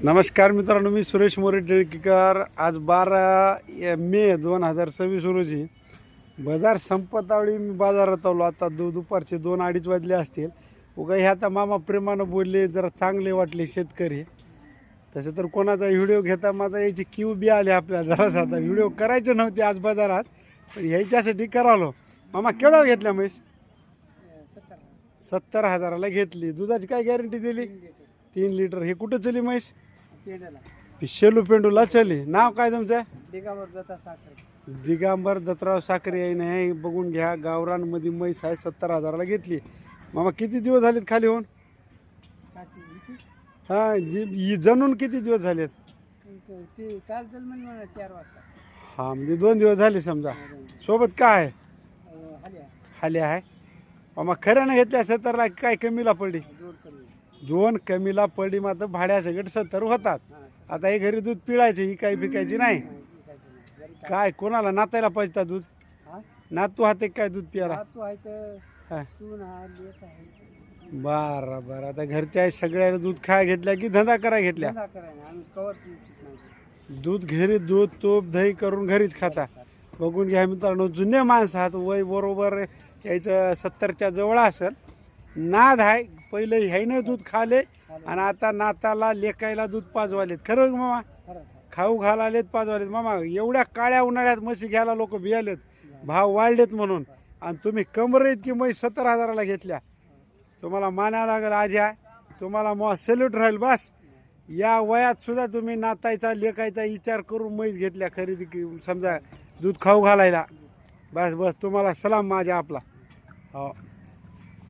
नमस्कार मित्रांनो, मी सुरेश मोरे टिळकीकर. आज 12 मे 2026 रोजी बाजार संपतावेळी मी बाजारात आलो. आता दुपारचे 2-2:30 वाजले असतील. उगा हे आता मामा प्रेमानं बोलले, जरा चांगले वाटले शेतकरी. तसं तर कोणाचा व्हिडिओ घेता माझा याची क्यू बी आले आपल्याला. जरा आता व्हिडिओ करायचे नव्हते आज बाजारात, पण ह्याच्यासाठी करालो. मामा केवढ्याला घेतल्या म्हैस? 70,000ला घेतली. दुधाची काय गॅरंटी दिली? 3 लिटर. हे कुठं चली म्हैस? शेलू पेंडूला चली. नाव काय तुमचं? दिगंबर दत्तराव साखरे आहे. नाही बघून घ्या, गावरानमध्ये म्हैस आहे. 70,000ला घेतली. मामा किती दिवस झालेत खाली होऊन? ही जणून किती दिवस झालेत? हा, म्हणजे 2 दिवस झाले समजा. सोबत काय आहे? हाली आहे. मामा खऱ्यानं घेतल्या 70ला काय कमीला पडली? 2 कमीला पडली. मात्र भाड्या सगळं 70 होतात. आता हे घरी दूध पिळायचे, ही काही पिकायची नाही. काय कोणाला नातायला पाहिजे दूध? नातू हाते काय दूध पियाला? बरं बरं. आता घरच्या सगळ्याला दूध खाय घेतल्या की धंदा कराय घेतल्या? दूध घरी, दूध तूप दही करून घरीच खाता. बघून घ्या मित्रांनो, जुने माणसं आहात. वय बरोबर यायचं 70च्या जवळ असेल. नाद आहे. पहिले ह्यानं दूध खाले आणि आता नाताला लेकायला दूध पाजवालेत. खरं मामा? खाऊ घालालेत, पाजवालेत. मामा एवढ्या काळ्या उन्हाळ्यात म्हशी घ्यायला लोक भियालेत, भाव वाढलेत म्हणून. आणि तुम्ही कमरेत की म्हैस 70,000ला घेतल्या. तुम्हाला मानावं लागेल. आज आहे तुम्हाला मग सॅल्यूट राहील. बस या वयात सुद्धा तुम्ही नातायचा लेकायचा विचार करून म्हैस घेतल्या खरेदी समजा दूध खाऊ घालायला. बस बस तुम्हाला सलाम माझ्या आपला. हो.